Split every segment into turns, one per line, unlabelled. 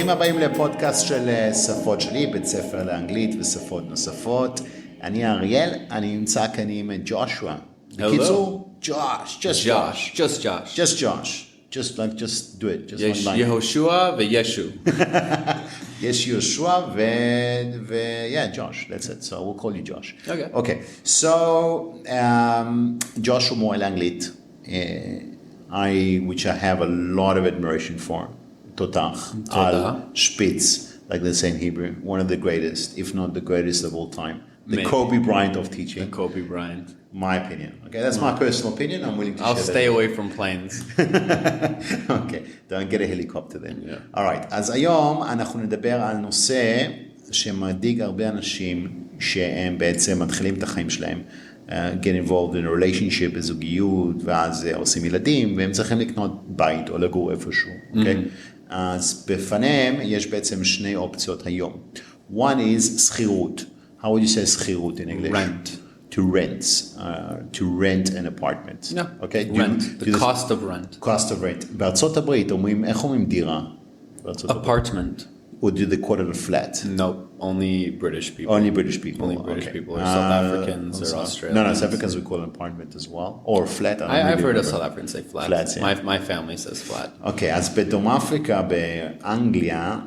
ברוכים הבאים לפודקאסט של שפות-שלי, בית ספר לאנגלית ושפות נוספות. אני האריאל, אני נמצא כאן עם ג'ושוע. בקיצור, ג'וש, just Josh.
Just Josh.
Just Josh. Just do it. Just
יש
one line.
יהושע וישו.
יש יהושע yeah, Josh, that's it. So we'll call you Josh. Okay. So, Josh הוא מורה לאנגלית, which I have a lot of admiration for. תותח. על שפיץ, like they say in Hebrew. One of the greatest, if not the greatest of all time. The Kobe Bryant of teaching.
The Kobe Bryant.
My opinion. Okay, that's my personal opinion. I'm willing to share that.
I'll stay away from planes.
Okay, don't get a helicopter then. Yeah. All right, אז היום אנחנו נדבר על נושא שמדאיג הרבה אנשים שהם בעצם מתחילים את החיים שלהם. Get involved in a relationship, בזוגיות, ואז עושים ילדים, והם צריכים לקנות בית או לגור איפשהו. Okay? אז בפניהם יש בעצם שני אופציות היום. One is שכירות. How would you say שכירות in English?
Rent.
To rent an apartment.
Yeah.
Okay?
Rent. The cost of rent.
Cost of rent. בארצות הברית אומרים, איך אומרים דירה?
Apartment.
Or do they call it a flat?
No, only British people.
Only British people.
Only British people, or South Africans, or Australians.
No, South Africans we call an apartment as well, or flat.
I've heard of South Africans say flat.
Flats, yeah.
My family says flat.
Okay, אז בדרום אפריקה, באנגליה,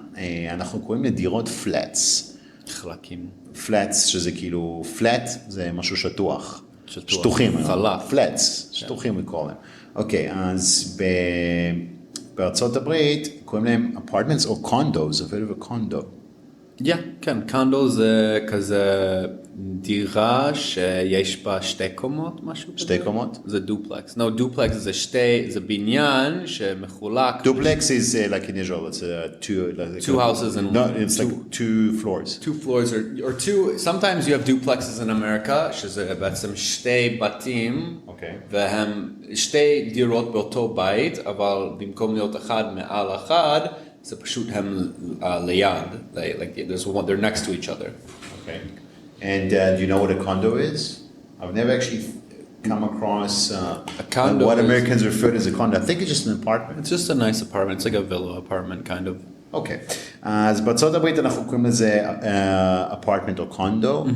אנחנו קוראים לדירות flats.
חלקים.
flats, שזה כאילו, flat זה משהו שטוח.
שטוח.
שטוחים.
חלק.
flats, שטוחים we call them. אוקיי, אז בארצות הברית קוראים להם apartments or condos, a bit of a condo.
Yeah, כן, קונדו זה כזה דירה שיש בה שתי קומות, משהו כזה?
שתי קומות?
זה דופלקס. No, דופלקס זה בניין שמחולק.
Duplex is like in Israel, it's
two houses and
no, it's like two floors.
Two floors or two, sometimes you have duplexes in America, שזה בעצם שתי בתים, והם שתי דירות באותו בית, אבל במקום להיות אחד מעל אחד, זה פשוט הם ליד, like they're next to each other.
Okay. And do you know what a condo is? I've never actually come across what Americans refer to as a condo. I think it's just an apartment.
It's just a nice apartment. It's like a villa apartment kind of.
Okay. אז בארצות הברית אנחנו קוראים לזה apartment או condo,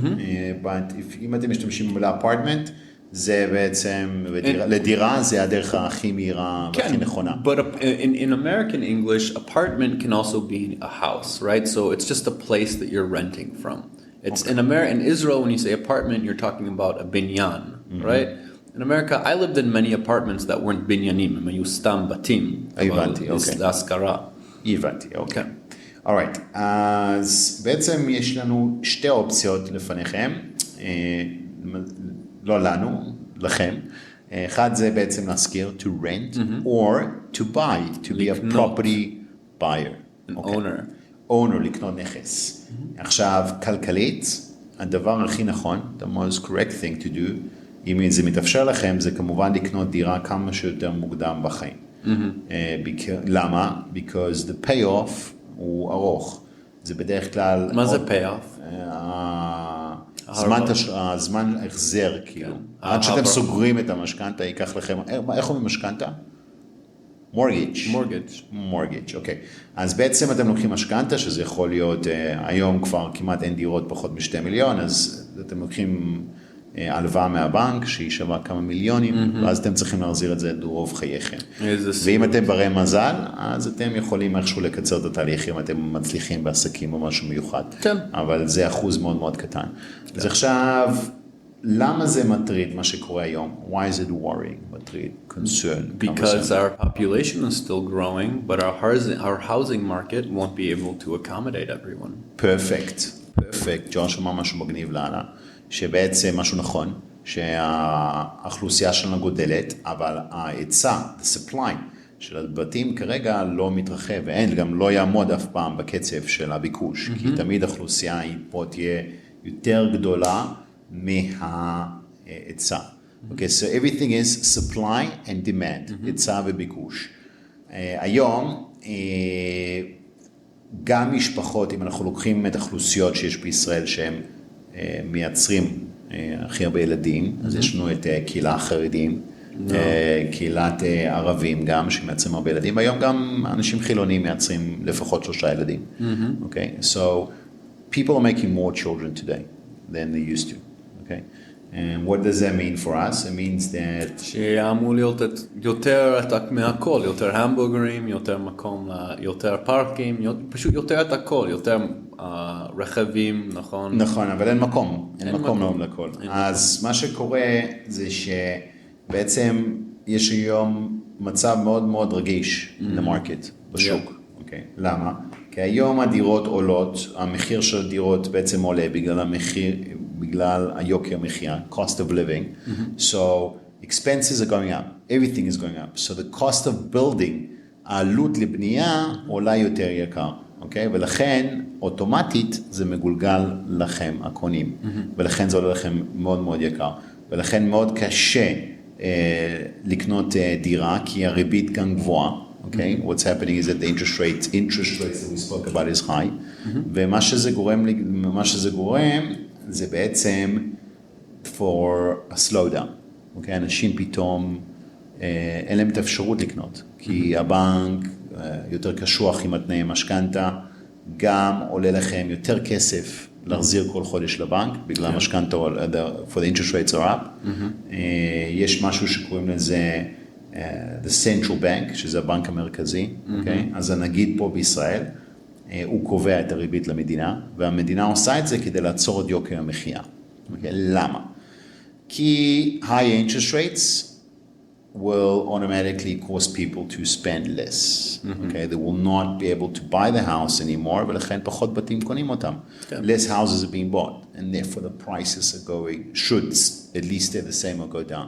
but אם אתם משתמשים במילה apartment, זה בעצם, לדירה זה הדרך הכי מהירה והכי נכונה.
But in American English, apartment can also be a house, right? So it's just a place that you're renting from. It's in Israel, when you say apartment, you're talking about a binyan, right? In America, I lived in many apartments that weren't binyanim, הם היו סתם בתים.
הבנתי, אוקיי.
להשכרה.
הבנתי, אוקיי. Alright, אז בעצם יש לנו שתי אופציות לפניכם, לא לנו, לכם. אחד זה בעצם להשכיר, to rent, or to buy, to be a property buyer.
An owner.
owner, לקנות נכס. עכשיו, כלכלית, הדבר הכי נכון, the most correct thing to do, אם זה מתאפשר לכם, זה כמובן לקנות דירה כמה שיותר מוקדם בחיים. למה? Because the payoff הוא ארוך. זה בדרך כלל...
מה זה payoff?
הזמן החזר, כאילו. עד שאתם סוגרים את המשכנתה, ייקח לכם... איך הוא משכנתה? mortgage, אוקיי. אז בעצם אתם לוקחים משכנתה, שזה יכול להיות, היום כבר כמעט אין דירות פחות מ2 מיליון, אז אתם לוקחים הלוואה מהבנק, שהיא שווה כמה מיליונים, ואז אתם צריכים להחזיר את זה רוב חייכם. ואם אתם ברי מזל, אז אתם יכולים איכשהו לקצר את התהליך, אם אתם מצליחים בעסקים או משהו מיוחד.
כן.
אבל זה אחוז מאוד מאוד קטן. אז עכשיו... למה זה מטריד מה שקורה היום? Why is it worrying? מטריד, concern?
Because our population is still growing, but our housing market won't be able to accommodate everyone. Perfect. ג'וש אמר משהו מגניב לעלה, שבעצם משהו נכון, שהאוכלוסייה שלנו גודלת, אבל ההיצע, the supply של הבתים כרגע לא מתרחב, ואין, גם לא יעמוד אף פעם בקצב של הביקוש, כי תמיד האוכלוסייה היא פה תהיה יותר גדולה, מההיצע. Okay, so everything is supply and demand, היצע וביקוש. היום, גם משפחות, אם אנחנו לוקחים את האוכלוסיות שיש בישראל, שהם מייצרים הכי הרבה ילדים, אז יש לנו את קהילה החרדים,
קהילת ערבים גם, שמייצרים הרבה ילדים, היום גם אנשים חילונים מייצרים לפחות 3 ילדים. Okay? So, people are making more children today than they used to. Okay? And what does that mean for us? It means that...
שאמור להיות יותר מהכל, יותר המבורגרים, יותר מקום, יותר פארקים, פשוט יותר את הכל, יותר רכבים, נכון?
נכון, אבל אין מקום, אין מקום לכל. אז מה שקורה זה שבעצם יש היום מצב מאוד מאוד רגיש למרקט, בשוק. אוקיי, למה? כי היום הדירות עולות, המחיר של הדירות בעצם עולה בגלל היוקר מחיה, cost of living. So expenses are going up, everything is going up. So the cost of building, העלות לבנייה עולה יותר יקר. אוקיי? ולכן אוטומטית זה מגולגל לכם, הקונים. ולכן זה עולה לכם מאוד מאוד יקר. ולכן מאוד קשה לקנות דירה, כי הריבית גם גבוהה. Okay? What's happening is that the interest rates that we spoke about is high, ומה שזה גורם, זה בעצם for a slowdown. Okay? אנשים פתאום, אין להם את האפשרות לקנות, כי הבנק יותר קשוח עם התנאי משכנתה, גם עולה לכם יותר כסף להחזיר כל חודש לבנק, בגלל משכנתה, for the interest rates are up. יש משהו שקוראים לזה, the central bank, שזה הבנק המרכזי, okay? אז הנגיד פה בישראל, הוא קובע את הריבית למדינה, והמדינה עושה את זה כדי לעצור את יוקר המחיה. Okay? למה? כי high interest rates will automatically cause people to spend less. Okay? They will not be able to buy the house anymore, ולכן פחות בתים קונים אותם. Less houses are being bought, and therefore the prices are should at least stay the same or go down.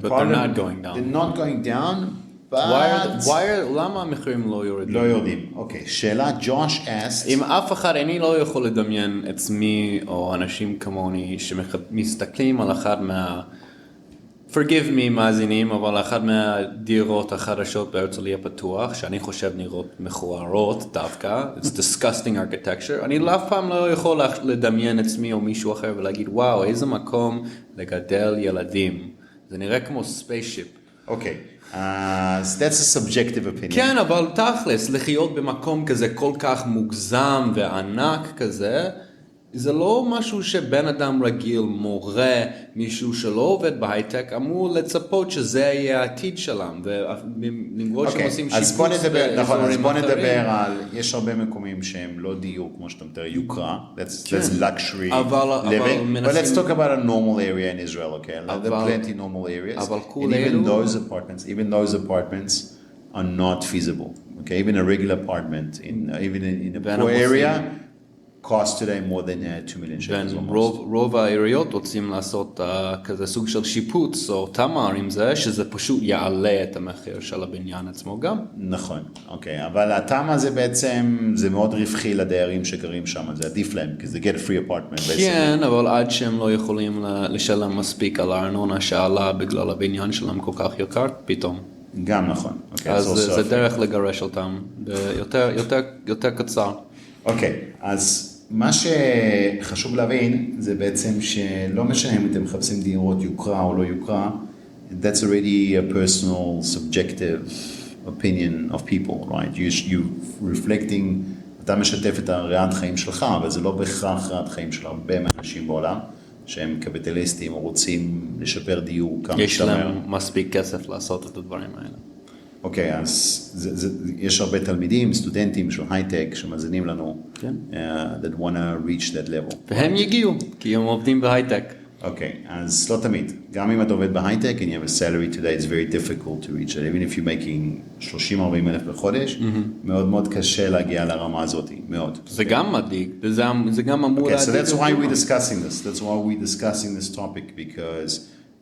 But they're not going down.
They're not going down, but...
למה המחירים לא יורדים?
לא יורדים. אוקיי, שאלה, Josh asked...
אם אף אחד, אני לא יכול לדמיין עצמי או אנשים כמוני שמסתכלים על אחד forgive me מאזינים, אבל אחת מהדירות החדשות בהרצליה פתוח, שאני חושב נראות מכוערות דווקא, it's disgusting architecture, אני אף פעם לא יכול לדמיין עצמי או מישהו אחר ולהגיד, וואו, איזה מקום לגדל ילדים. זה נראה כמו spaceship.
אוקיי, אז that's a subjective opinion.
כן, אבל תכלס, לחיות במקום כזה כל כך מוגזם וענק כזה, זה לא משהו שבן אדם רגיל, מורה, מישהו שלא עובד בהייטק, אמור לצפות שזה יהיה העתיד שלהם, ולמרות שהם עושים שיפוץ
אז בוא נדבר על, יש הרבה מקומים שהם לא דיור, כמו שאתה מתאר, יוקרה, that's luxury living, but let's talk about a normal area in Israel, okay? There are plenty normal areas, and even those apartments are not feasible, okay? Even a regular apartment, even in a poor area, cost today more than 2 million shekels almost.
רוב העיריות רוצים לעשות כזה סוג של שיפוץ או תמר עם זה, שזה פשוט יעלה את המחיר של הבניין עצמו גם.
נכון, אוקיי, אבל התמה זה בעצם, זה מאוד רווחי לדיירים שגרים שם, זה עדיף להם, כי זה get a free apartment.
כן, אבל עד שהם לא יכולים לשלם מספיק על הארנונה שעלה בגלל הבניין שלהם כל כך יקר, פתאום.
גם נכון.
אז זה דרך לגרש אותם, יותר קצר.
אוקיי, אז מה שחשוב להבין זה בעצם שלא משנה אם אתם מחפשים דירות יוקרה או לא יוקרה, that's already a personal subjective opinion of people, right? You reflecting, אתה משתף את הריאת חיים שלך, אבל זה לא בהכרח ריאת חיים של הרבה מהאנשים בעולם, שהם קפיטליסטים או רוצים לשפר דיור כמה
יש להם מספיק כסף לעשות את הדברים האלה.
אוקיי, אז יש הרבה תלמידים, סטודנטים של הייטק שמאזינים לנו, that want to reach that level.
והם יגיעו, כי הם עובדים בהייטק.
אוקיי, אז לא תמיד. גם אם אתה עובד בהייטק, and you have a salary today, it's very difficult to reach that. Even if you're making 30-40 אלף בחודש, מאוד מאוד קשה להגיע לרמה הזאת, מאוד.
זה גם מדאיג, זה גם אמור
להדאיג. Okay, so that's why we're discussing this. That's why we're discussing this topic, because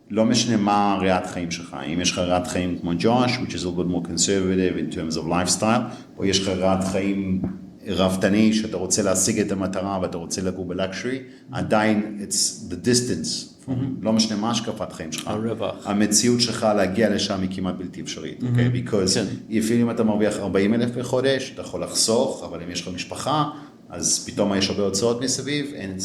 לא משנה מה ריאת חיים שלך. אם יש לך ריאת חיים כמו Josh, which is a little bit more conservative in terms of lifestyle, או יש לך ריאת חיים רבתני, שאתה רוצה להשיג את המטרה ואתה רוצה לגור בלקשרי, עדיין it's the distance, לא משנה מה השקפת חיים שלך. המציאות שלך להגיע לשם היא כמעט בלתי אפשרית, okay? Because אם אתה מרוויח 40 אלף בחודש, אתה יכול לחסוך, אבל אם יש לך משפחה, אז פתאום יש הרבה הוצאות מסביב, and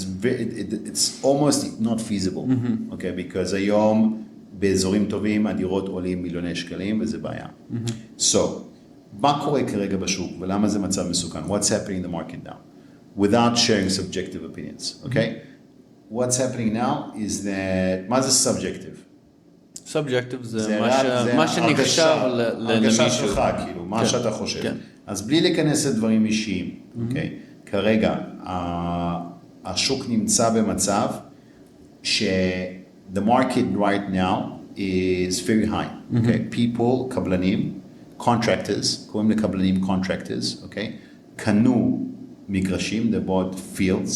it's almost not feasible, okay? Because היום באזורים טובים הדירות עולים מיליוני שקלים, וזה בעיה. So, מה קורה כרגע בשוק, ולמה זה מצב מסוכן? What's happening in the market now? Without sharing subjective opinions, okay? What's happening now is that, מה זה subjective?
Subjective זה מה שנחשב למישהו.
הרגשה שלך, כאילו, מה שאתה חושב. אז בלי להיכנס לדברים אישיים, אוקיי? כרגע, השוק נמצא במצב the market right now is very high, okay? People, קבלנים, contractors, קוראים לקבלנים contractors, okay? קנו מגרשים, they bought fields,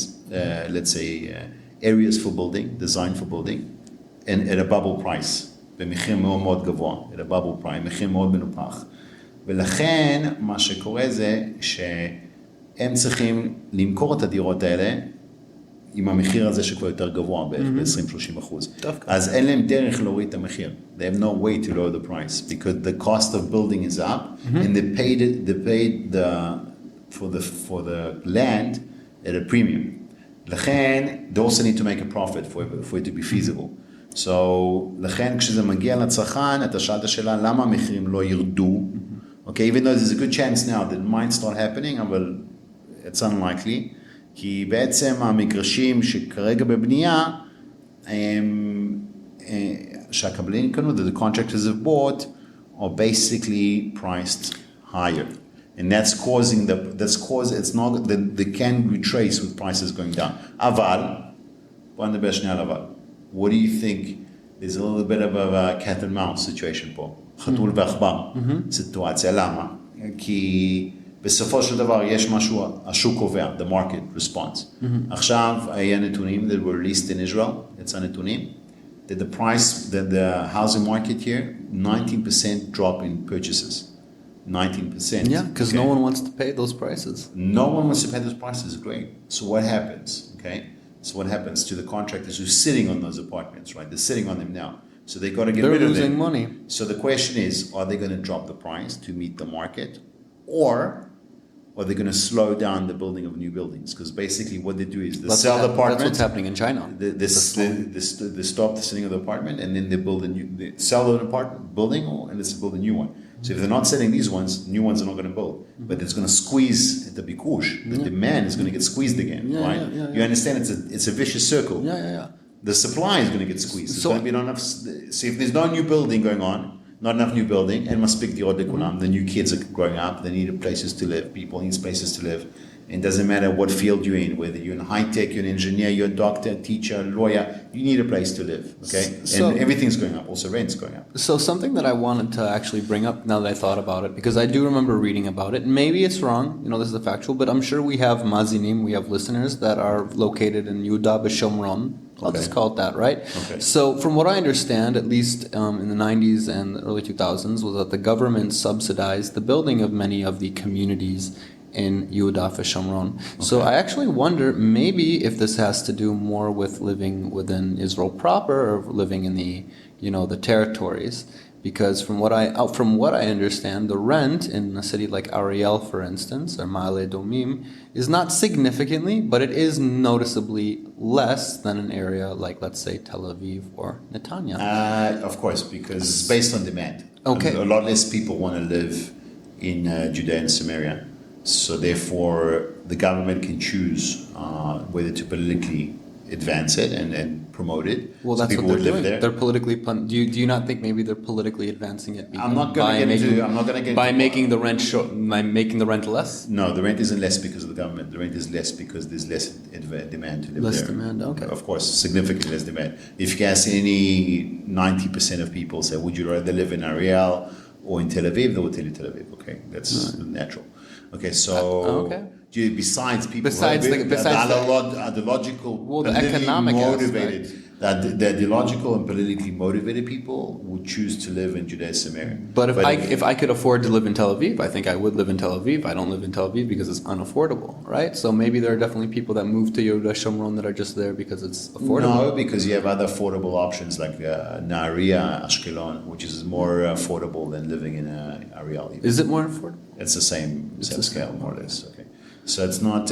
let's say areas for building, design for building, and at a bubble price, במחיר מאוד מאוד גבוה, at a bubble price, מחיר מאוד מנופח. ולכן מה שקורה זה שהם צריכים למכור את הדירות האלה, עם המחיר הזה שכבר יותר גבוה, בערך ב-20-30%. אז אין להם דרך להוריד את המחיר. They have no way to lower the price, because the cost of building is up, and they paid for the land at a premium. לכן, they also need to make a profit for it to be feasible. So, לכן, כשזה מגיע לצרכן, אתה שאלת שאלה, למה המחירים לא ירדו? Okay, even though there's a good chance now that it might start happening, אבל it's unlikely. כי בעצם המגרשים שכרגע בבנייה, שהקבלנים קנו, the contractors have bought, are basically priced higher. And that's causing it's not, they can retrace with prices going down. אבל, בוא נדבר שנייה על אבל. What do you think? There's a little bit of a cat and mouse situation פה. חתול ועכבר. סיטואציה. למה? כי בסופו של דבר יש משהו, השוק קובע, the market response. עכשיו, היה נתונים that were released in Israel, יצא נתונים, that the price, that the housing market here, 19% drop in purchases. 19%.
Yeah, because no one wants to pay those prices.
No one wants to pay those prices, great. So what happens, okay? So what happens to the contractors who are sitting on those apartments, right? They're sitting on them now. So they got to get rid of them.
They're losing money.
So the question is, are they going to drop the price to meet the market? Or are they going to slow down the building of new buildings? Because basically what they do is they sell the apartment.
That's what's happening in China.
They stop the selling of the apartment, and then they sell the apartment building, and let's build a new one. So if they're not selling these ones, new ones are not going to build. But it's going to squeeze the bikush. The demand is going to get squeezed again, right? You understand? It's a vicious circle. The supply is going to get squeezed. There's going to be not enough. So if there's no new building going on, not enough new building, and must speak the odekulam, the new kids are growing up, they need places to live, people need places to live. It doesn't matter what field you're in, whether you're in high tech, you're an engineer, you're a doctor, teacher, lawyer, you need a place to live, okay? And everything's going up, also rent's going up.
So something that I wanted to actually bring up now that I thought about it, because I do remember reading about it, maybe it's wrong, this is a factual, but I'm sure we have mazinim, we have listeners that are located in Yehuda B'Shomron. I'll just call it that, right?
Okay.
So from what I understand, at least in the 90s and the early 2000s, was that the government subsidized the building of many of the communities in Yehuda Shomron. So I actually wonder maybe if this has to do more with living within Israel proper or living in the, the territories. Because from what I understand, the rent in a city like Ariel, for instance, or Ma'ale Domim, is not significantly, but it is noticeably less than an area like, let's say, Tel Aviv or Netanya.
Of course, because it's based on demand.
Okay.
A lot less people want to live in Judea and Samaria. So therefore, the government can choose whether to politically advance it and promote it.
Well,
so
that's
people
what they're
would live
doing.
there.
They're politically. Do you not think maybe they're politically advancing it?
I'm not going to get into
by making the rent making the rent less.
No, the rent isn't less because of the government. The rent is less because there's less demand to live there.
Less demand, okay.
Of course, significantly less demand. If you ask any 90% of people, say, would you rather live in Ariel or in Tel Aviv? They will tell you Tel Aviv. Okay, that's natural. Okay, so besides people the ideological,
economic
motivated, the ideological and politically motivated people would choose to live in Judea and Samaria.
But if I could afford to live in Tel Aviv, I think I would live in Tel Aviv. I don't live in Tel Aviv because it's unaffordable, right? So maybe there are definitely people that move to Yehuda Shomron that are just there because it's affordable.
No, because you have other affordable options like Nahariya, Ashkelon, which is more affordable than living in Ariel.
Is it more affordable?
It's the same scale, more or less. Okay. So it's not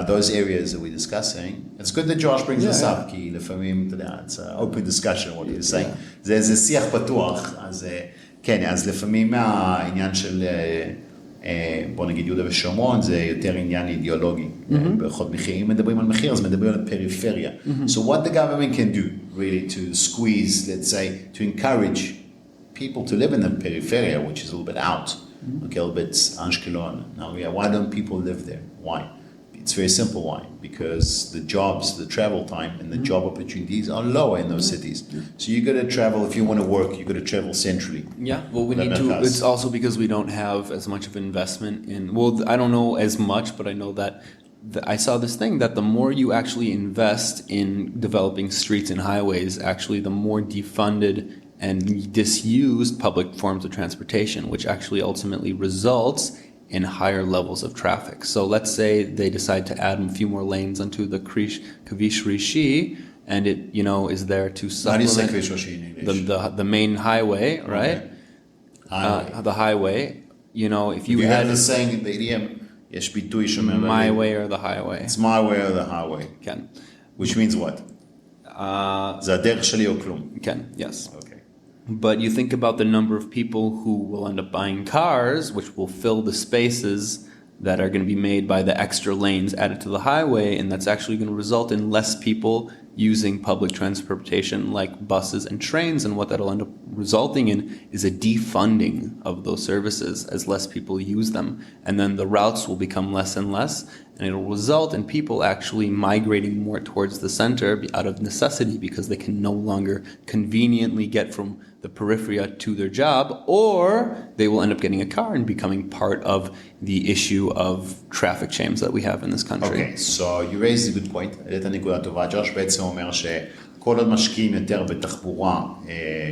those areas that we're discussing. It's good that Josh brings this up, כי לפעמים, אתה יודע, it's an open discussion, what you're saying. זה שיח פתוח, אז כן, אז לפעמים העניין של, בוא נגיד יהודה ושומרון, זה יותר עניין אידיאולוגי. בערכות מחיר, אם מדברים על מחיר, אז מדברים על פריפריה. So what the government can do, really, to squeeze, let's say, to encourage people to live in the peripheria, which is a little bit out. Okay, a little bit Ashkelon. Now, why don't people live there? Why? It's very simple why. Because the jobs, the travel time, and the job opportunities are lower in those cities. So you got to travel, if you want to work, you got to travel centrally.
Yeah, well, we need to, it's also because we don't have as much of investment in, well, I don't know as much, but I know that I saw this thing that the more you actually invest in developing streets and highways, actually the more defunded and disused public forms of transportation, which actually ultimately results in higher levels of traffic. So let's say they decide to add a few more lanes onto the Kavish Rishi, and it, you know, is there to supplement the main highway, right? Okay. The highway, you know, if you
add the saying in the idiom, יש ביטוי שאומר
my way or the highway.
It's my way or the highway.
כן.
Which means what? זה הדרך שלי או כלום.
כן, yes.
Okay.
But you think about the number of people who will end up buying cars, which will fill the spaces that are going to be made by the extra lanes added to the highway, and that's actually going to result in less people using public transportation like buses and trains, and what that'll end up resulting in is a defunding of those services as less people use them. And then the routes will become less and less, and it'll result in people actually migrating more towards the center out of necessity because they can no longer conveniently get from the periphery to their job, or they will end up getting a car and becoming part of the issue of traffic jams that we have in this country.
Okay, so you raised a good point. העלית נקודה טובה. ג'וש בעצם אומר שכל עוד משקיעים יותר בתחבורה,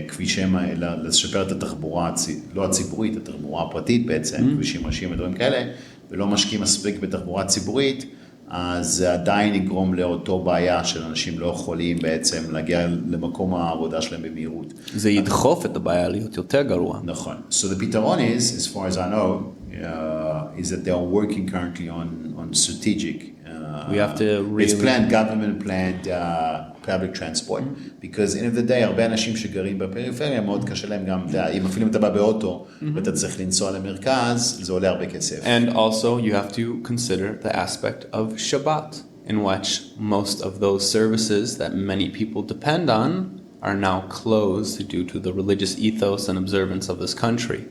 כבישים, לשפר את התחבורה, לא הציבורית, התחבורה הפרטית בעצם, כבישים ראשיים ודברים כאלה, ולא משקיעים מספיק בתחבורה ציבורית, אז זה עדיין יגרום לאותו בעיה של אנשים לא יכולים בעצם להגיע למקום העבודה שלהם במהירות.
זה ידחוף את הבעיה להיות יותר גרוע.
נכון. So the פתרון is, as far as I know, is that they are working currently on strategic.
We have to really...
It's planned, government planned public transport. Because in the day, הרבה אנשים שגרים בפריפריה, מאוד קשה להם גם, אם אפילו אתה בא באוטו, ואתה צריך לנסוע למרכז, זה עולה הרבה כסף.
And also, you have to consider the aspect of Shabbat, in which most of those services that many people depend on are now closed due to the religious ethos and observance of this country.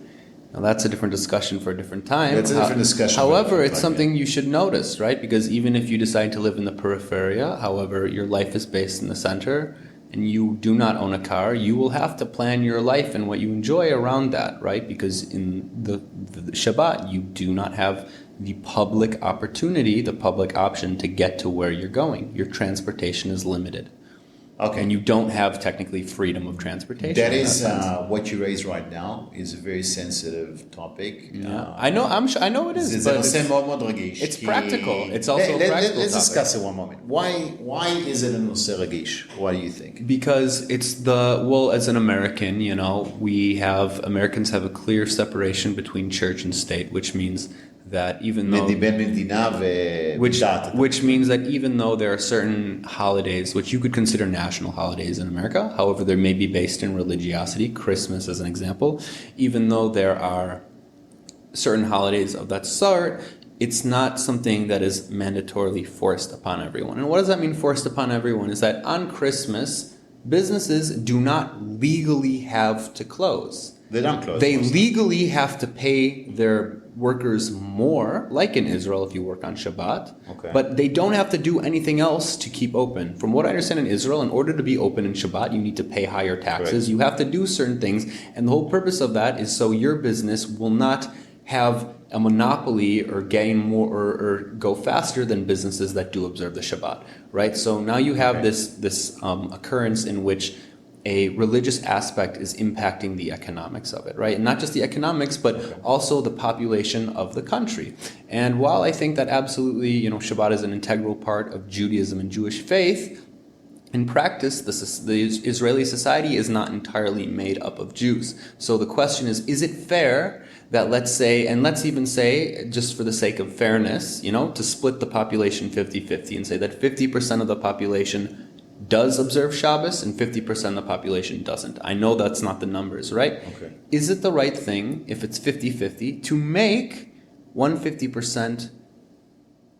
Now that's a different discussion for a different time.
That's a different discussion.
However, it's something you should notice, right? Because even if you decide to live in the peripheria, however, your life is based in the center, and you do not own a car, you will have to plan your life and what you enjoy around that, right? Because in the Shabbat, you do not have the public opportunity, the public option to get to where you're going. Your transportation is limited.
Okay.
And you don't have technically freedom of transportation.
That is what you raise right now is a very sensitive topic.
Yeah. I know it is.
זה נושא מאוד מאוד רגיש.
It's practical. It's also a practical
Let's
topic.
discuss it one moment. Why is it a נושא רגיש? What do you think?
Because it's as an American, you know, Americans have a clear separation between church and state, which means that even though which means that even though there are certain holidays which you could consider national holidays in America, however they may be based in religiosity, Christmas as an example, even though there are certain holidays of that sort, it's not something that is mandatorily forced upon everyone. And what does that mean, forced upon everyone? Is that on Christmas, businesses do not legally have to close.
They don't close.
They legally have to pay their workers more, like in Israel if you work on Shabbat, but they don't have to do anything else to keep open. From what I understand in Israel, in order to be open in Shabbat, you need to pay higher taxes. Right. You have to do certain things, and the whole purpose of that is so your business will not have a monopoly or gain more or go faster than businesses that do observe the Shabbat, right? So now you have this occurrence in which a religious aspect is impacting the economics of it, right? And not just the economics, but also the population of the country. And while I think that absolutely, Shabbat is an integral part of Judaism and Jewish faith, in practice, the Israeli society is not entirely made up of Jews. So the question is it fair that let's say, and let's even say, just for the sake of fairness, to split the population 50-50 and say that 50% of the population does observe Shabbos and 50% of the population doesn't. I know that's not the numbers, right?
Okay.
Is it the right thing, if it's 50-50, to make 150%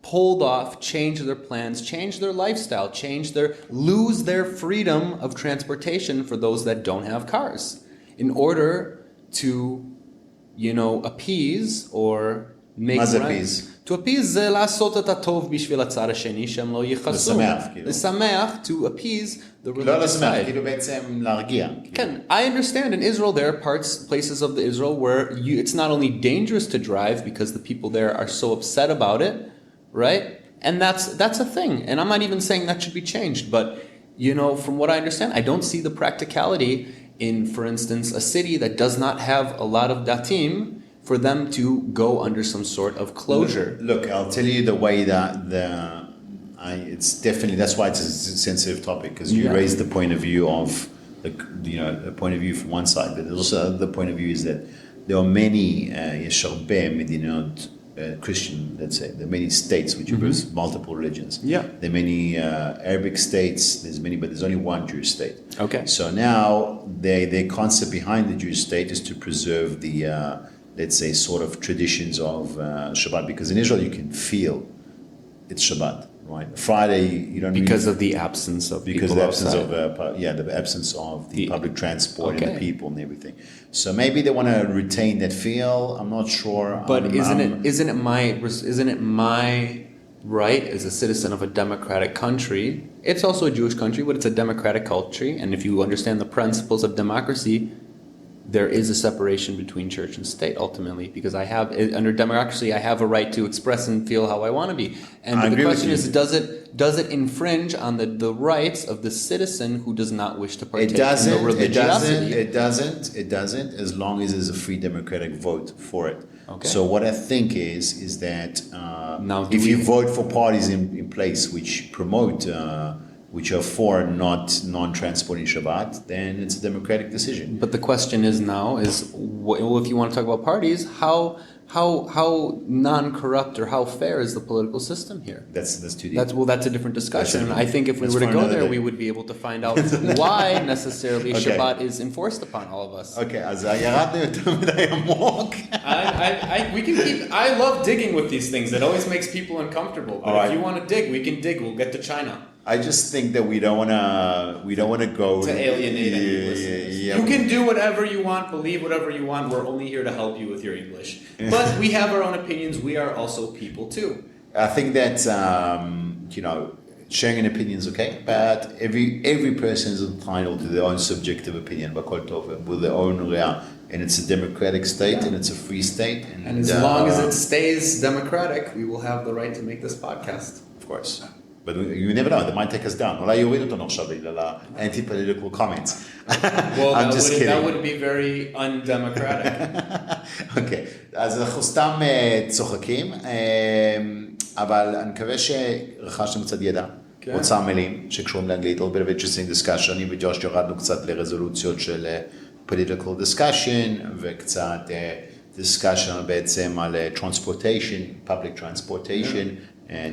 pulled off, change their plans, change their lifestyle, lose their freedom of transportation for those that don't have cars in order to, appease or make to appease זה לעשות את הטוב בשביל הצד השני שהם לא יכעסו. לשמח, to appease the religious side.
לא לשמח, כאילו בעצם להרגיע.
כן, I understand in Israel there are places of the Israel where it's not only dangerous to drive because the people there are so upset about it, right? And that's a thing. And I'm not even saying that should be changed, but from what I understand, I don't see the practicality in, for instance, a city that does not have a lot of datim for them to go under some sort of closure.
Look, I'll tell you the way that it's definitely, that's why it's a sensitive topic, because you raised the point of view of, a point of view from one side, but also the point of view is that there are many, יש הרבה מדינות, Christian, let's say, there are many states which embrace multiple religions.
Yeah.
There are many Arabic states, there's many, but there's only one Jewish state.
Okay.
So now, their concept behind the Jewish state is to preserve the, let's say, sort of traditions of Shabbat, because in Israel you can feel it's Shabbat, right? Friday you don't
because of the absence of
because
people
the absence
outside.
the absence of the public transport and the people and everything. So maybe they want to retain that feel. I'm not sure.
But isn't it my right as a citizen of a democratic country? It's also a Jewish country, but it's a democratic country, and if you understand the principles of democracy, there is a separation between church and state ultimately, because under democracy I have a right to express and feel how I want to be. And the question is, does it infringe on the rights of the citizen who does not wish to partake in the religiosity?
It doesn't, as long as there's a free democratic vote for it.
Okay.
So what I think is that if you vote for parties in place which promote which are for not non-transporting Shabbat, then it's a democratic decision.
But the question is now if you want to talk about parties, how non-corrupt or how fair is the political system here?
That's too deep.
That's a different discussion. I think if we were to go there, we would be able to find out why necessarily Shabbat is enforced upon all of us.
Okay, אז ירדנו יותר מדי עמוק.
I love digging with these things. It always makes people uncomfortable. But if you want to dig, we can dig. We'll get to China.
I just think that we don't want to go
to alienate any listeners. Yeah. You can do whatever you want, believe whatever you want. We're only here to help you with your English. But we have our own opinions. We are also people too.
I think that sharing an opinion is okay, but every person is entitled to their own subjective opinion, with their own real. And it's a democratic state, and it's a free state.
And as long as it stays democratic, we will have the right to make this podcast.
Of course. But you never know, they might take us down. אולי יורידו אותנו עכשיו בגלל anti-political comments.
Well, that would be very undemocratic.
אוקיי, אז אנחנו סתם צוחקים, אבל אני מקווה שרכשתם קצת ידע, רוצה מילים שקשורים לאנגלית, a little bit of interesting discussion, אני וג'וש יורדנו קצת לרזולוציות של political discussion, וקצת discussion בעצם על transportation, public transportation,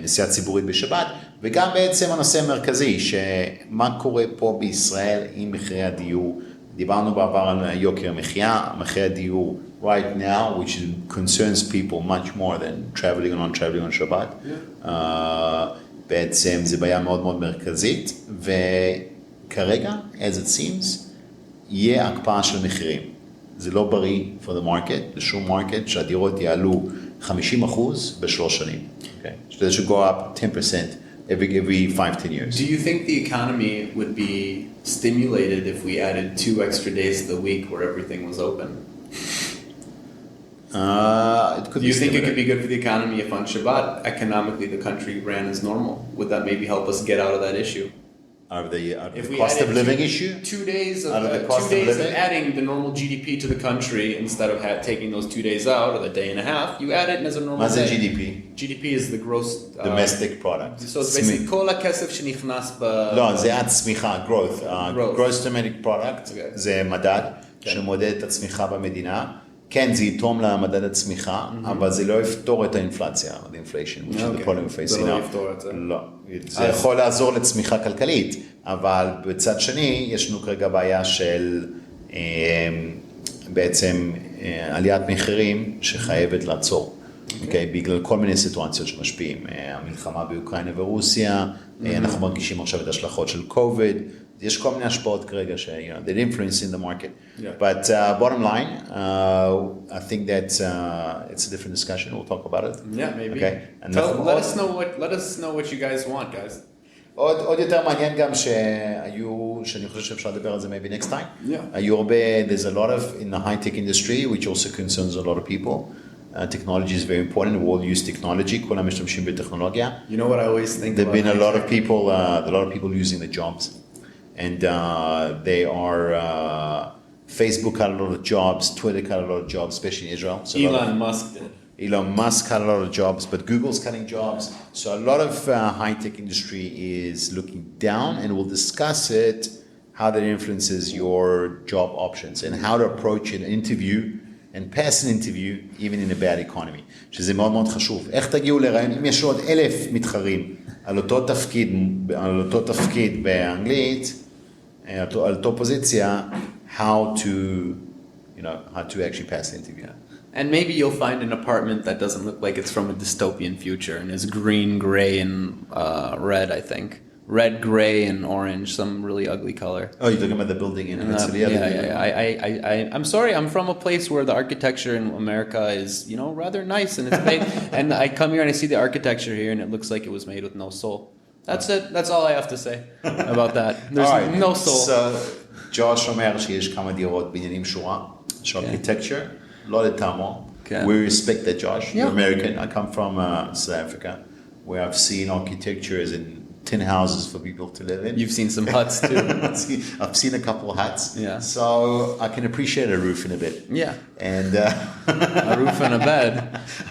נסיעה ציבורית בשבת, וגם בעצם הנושא המרכזי, שמה קורה פה בישראל עם מחירי הדיור. דיברנו בעבר על יוקר המחיה, מחירי הדיור right now, which concerns people much more than traveling or non-traveling on שבת. בעצם זה בעיה מאוד מאוד מרכזית, וכרגע, as it seems, יהיה הקפאה של מחירים. זה לא בריא for the market, לשום market, שהדירות יעלו 50% בשלוש שנים. Okay. So they should go up 10% every 5-10 years.
Do you think the economy would be stimulated if we added 2 extra days of the week where everything was open? Do you think it could be good for the economy if on Shabbat, economically, the country ran as normal? Would that maybe help us get out of that issue? If we
cost of
added
living issue?
2 days of
Out of the cost of
2 days of
living?
adding the normal GDP to the country instead of taking those 2 days out or the day and a half, you add it as a normal
מה זה
day.
GDP?
GDP is the gross
Domestic product.
So it's basically כל הכסף שנכנס
לא, זה הצמיחה, growth.
Growth.
Gross domestic product
Okay.
זה מדד שמודד את הצמיחה במדינה. כן, זה יתרום למדד הצמיחה, אבל זה לא יפתור את האינפלציה, the inflation, which is the problem we're facing
זה לא
now.
יפתור את זה.
לא. זה יכול לעזור לצמיחה כלכלית, אבל בצד שני, יש לנו כרגע בעיה של בעצם עליית מחירים שחייבת לעצור. אוקיי? בגלל כל מיני סיטואציות שמשפיעים. המלחמה באוקראינה ורוסיה, אנחנו מרגישים עכשיו את השלכות של COVID, יש כל מיני השפעות כרגע ש, they're influencing the market.
Yeah.
But bottom line, I think that it's a different discussion. We'll talk about it.
Yeah, maybe.
Okay.
Let us know what you guys want, guys.
עוד יותר מעניין גם שהיו, שאני חושב שאפשר לדבר על זה maybe next time.
Yeah.
היו הרבה, there's a lot of, in the high-tech industry, which also concerns a lot of people. Technology is very important. We all use technology. כולם משתמשים בטכנולוגיה.
You know what I always think
There've
about
been a lot of people losing their jobs. And they are, Facebook had a lot of jobs, Twitter had a lot of jobs, especially in Israel. So
Elon Musk did.
Elon Musk had a lot of jobs, but Google's cutting jobs. So a lot of high-tech industry is looking down, and we'll discuss it, how that influences your job options and how to approach an interview and pass an interview even in a bad economy. שזה מאוד מאוד חשוב. איך תגיעו לרעיון, אם יש עוד 1,000 מתחרים על אותו תפקיד באנגלית, על אותו פוזיציה, how to actually pass the interview.
And maybe you'll find an apartment that doesn't look like it's from a dystopian future and is green, gray, and red, I think. Red, gray, and orange, some really ugly color.
Oh, you're talking about the building in Pennsylvania?
Yeah. I'm sorry, I'm from a place where the architecture in America is, rather nice, and it's made, and I come here and I see the architecture here, and it looks like it was made with no soul. That's it. That's all I have to say about that. There's no soul.
So, ג'וש אומר שיש כמה דירות בעניינים שורה, של architecture, לא לטעמו. We respect that, Josh. You're American. I come from South Africa, where I've seen architectures in tin houses for people to live in.
You've seen some huts too.
I've seen a couple of huts.
Yeah.
So I can appreciate a roof in a bit.
Yeah.
And
a roof and a bed.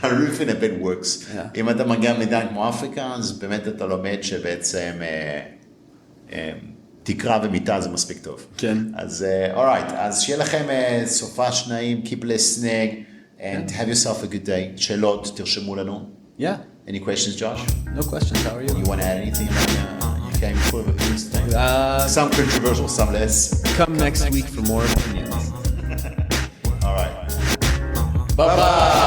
A roof in a bed works. אם אתה מגיע מדינה כמו אפריקה, אז באמת אתה לומד שבעצם תקרה ומיטה זה מספיק טוב.
כן.
אז alright, אז שיהיה לכם סופה שניים, keep listening, and have yourself a good day. שאלות, תרשמו לנו.
Yeah.
Any questions, Josh?
No questions. How are you?
You want to add anything about you came full of opinions today? Some controversial, some less.
Come next week for more opinions.
All right.
Bye-bye.